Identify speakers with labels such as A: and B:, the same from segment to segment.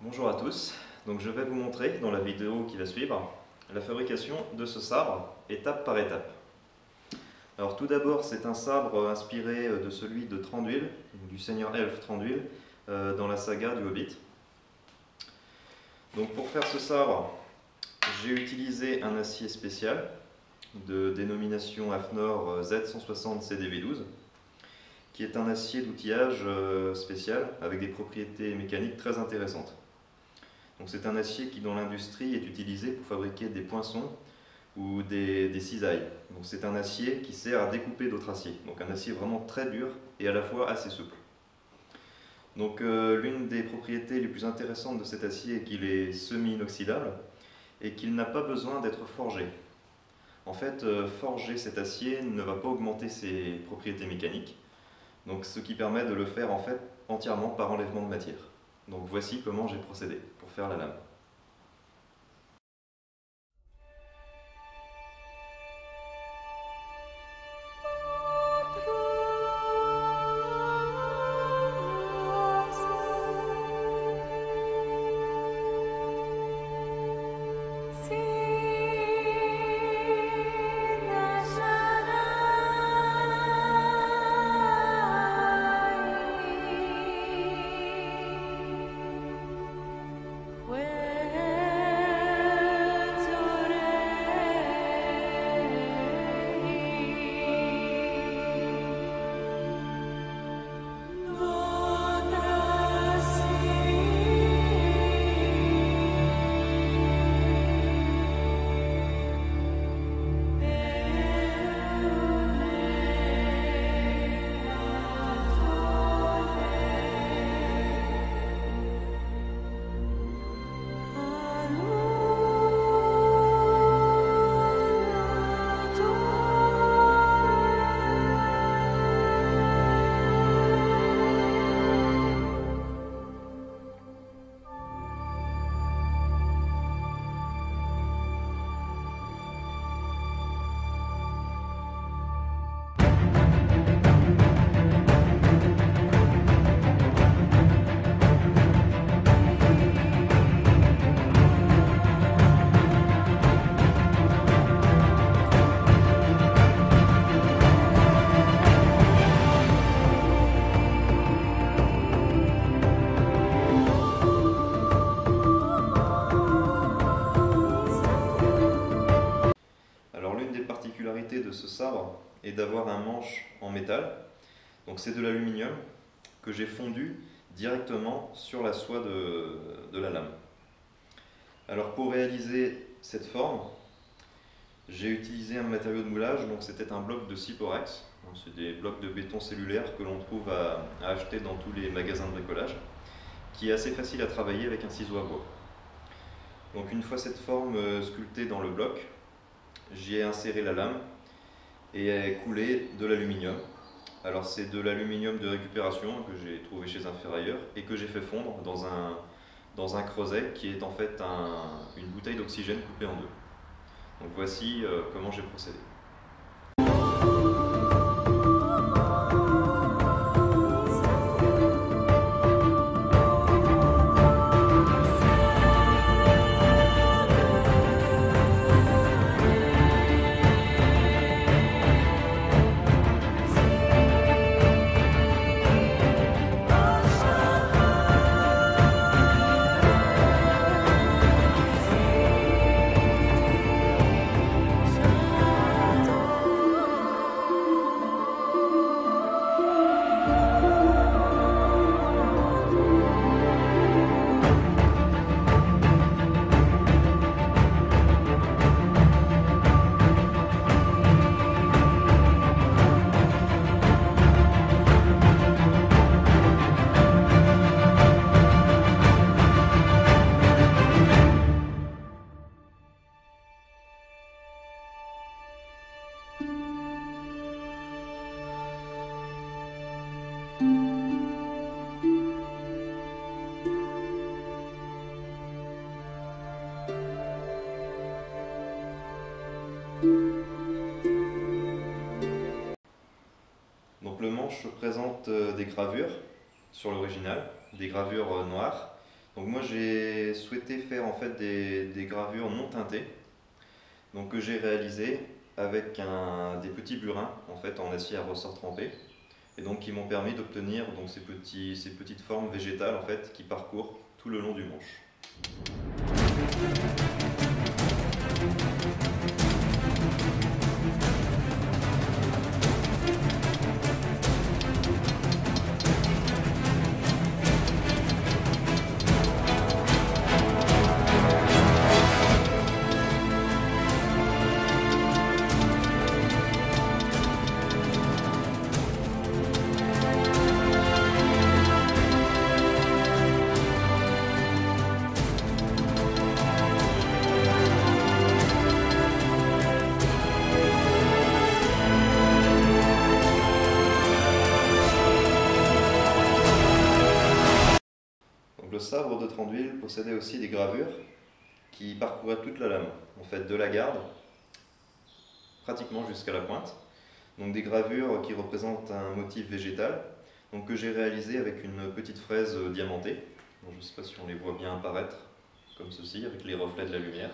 A: Bonjour à tous, donc je vais vous montrer dans la vidéo qui va suivre la fabrication de ce sabre étape par étape. Alors tout d'abord c'est un sabre inspiré de celui de Thranduil, du seigneur elfe Thranduil dans la saga du Hobbit. Donc pour faire ce sabre, j'ai utilisé un acier spécial de dénomination AFNOR Z160 CDV12 qui est un acier d'outillage spécial avec des propriétés mécaniques très intéressantes. C'est un acier qui dans l'industrie est utilisé pour fabriquer des poinçons ou des cisailles. C'est un acier qui sert à découper d'autres aciers. Donc un acier vraiment très dur et à la fois assez souple. L'une des propriétés les plus intéressantes de cet acier est qu'il est semi-inoxydable et qu'il n'a pas besoin d'être forgé. En fait, forger cet acier ne va pas augmenter ses propriétés mécaniques, ce qui permet de le faire en fait entièrement par enlèvement de matière. Donc voici comment j'ai procédé pour faire la lame. De ce sabre est d'avoir un manche en métal. C'est de l'aluminium que j'ai fondu directement sur la soie de la lame. Alors pour réaliser cette forme, j'ai utilisé un matériau de moulage, c'était un bloc de Syporex. C'est des blocs de béton cellulaire que l'on trouve à acheter dans tous les magasins de bricolage, qui est assez facile à travailler avec un ciseau à bois. Une fois cette forme sculptée dans le bloc, j'y ai inséré la lame et coulé de l'aluminium. Alors c'est de l'aluminium de récupération que j'ai trouvé chez un ferrailleur et que j'ai fait fondre dans un creuset qui est en fait une bouteille d'oxygène coupée en deux. Voici comment j'ai procédé. Le manche présente des gravures sur l'original, des gravures noires Donc moi j'ai souhaité faire en fait des gravures non teintées, donc que j'ai réalisées avec des petits burins en fait en acier à ressort trempé, et donc qui m'ont permis d'obtenir donc ces petites formes végétales en fait qui parcourent tout le long du manche. Donc le sabre de Trandeville possédait aussi des gravures qui parcouraient toute la lame, en fait de la garde pratiquement jusqu'à la pointe. Donc des gravures qui représentent un motif végétal, donc que j'ai réalisé avec une petite fraise diamantée. Donc, je ne sais pas si on les voit bien apparaître comme ceci avec les reflets de la lumière.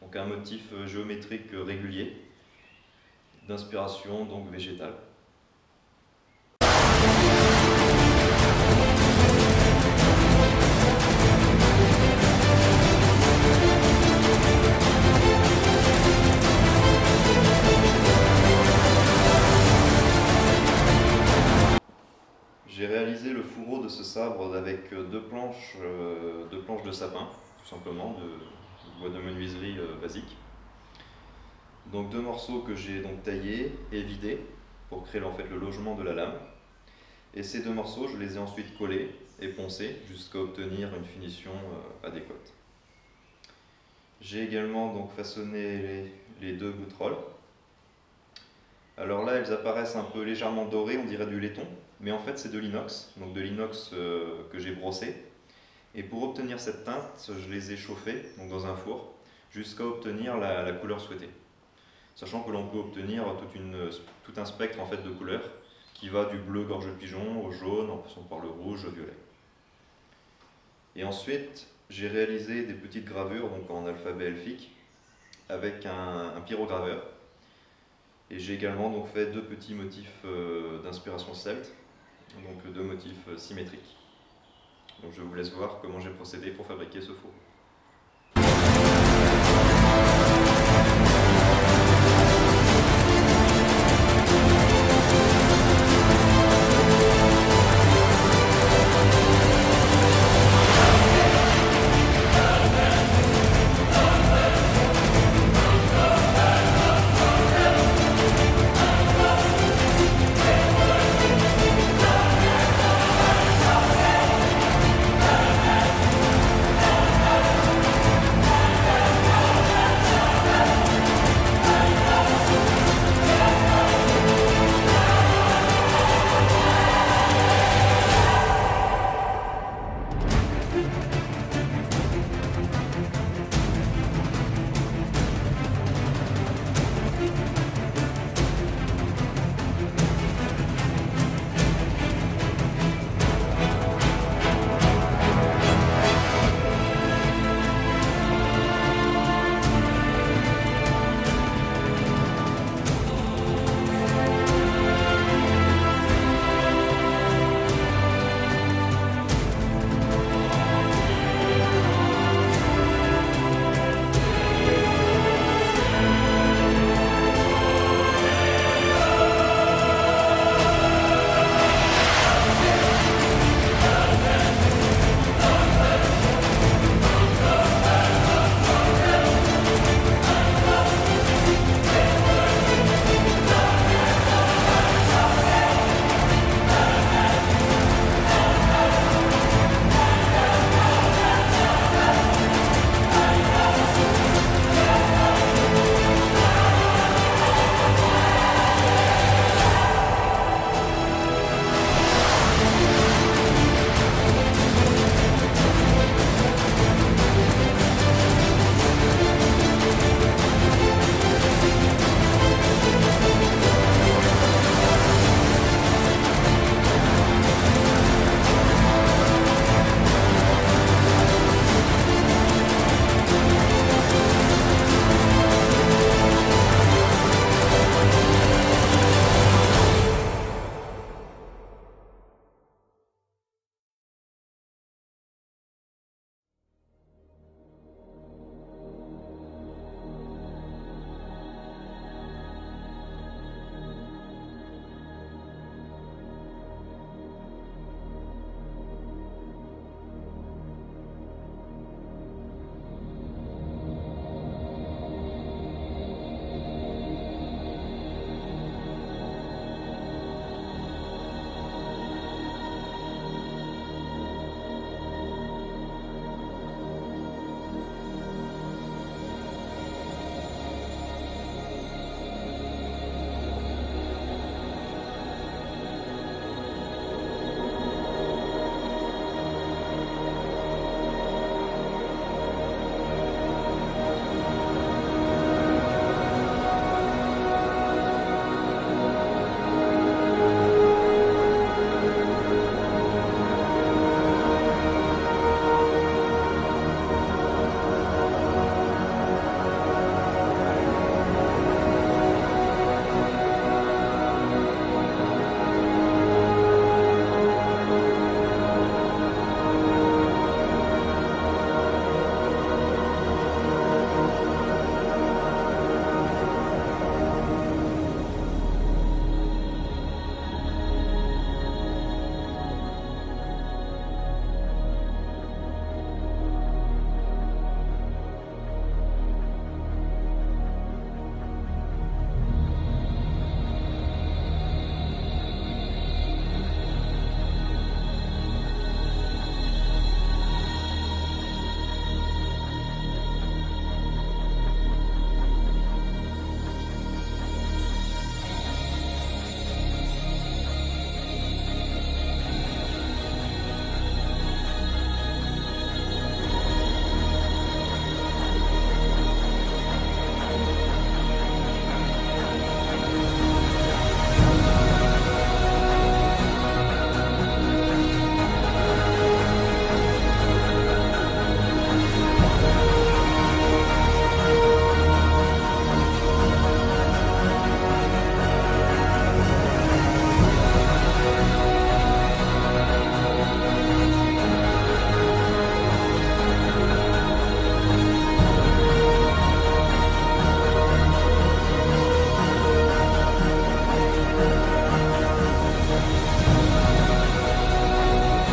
A: Donc un motif géométrique régulier d'inspiration donc végétale. J'ai réalisé le fourreau de ce sabre avec deux planches de sapin, tout simplement, de bois de menuiserie basique. Donc deux morceaux que j'ai donc taillés et vidés pour créer en fait le logement de la lame. Et ces deux morceaux, je les ai ensuite collés et poncés jusqu'à obtenir une finition adéquate. J'ai également donc façonné les deux boutreaux. Alors là, elles apparaissent un peu légèrement dorées, on dirait du laiton, mais en fait c'est de l'inox, donc de l'inox que j'ai brossé. Et pour obtenir cette teinte, je les ai chauffées donc dans un four jusqu'à obtenir la couleur souhaitée. Sachant que l'on peut obtenir tout un spectre en fait de couleurs qui va du bleu gorge de pigeon au jaune, en passant par le rouge, au violet. Et ensuite, j'ai réalisé des petites gravures donc en alphabet elfique avec un pyrograveur. Et j'ai également donc fait deux petits motifs d'inspiration celte, donc deux motifs symétriques. Donc je vous laisse voir comment j'ai procédé pour fabriquer ce four.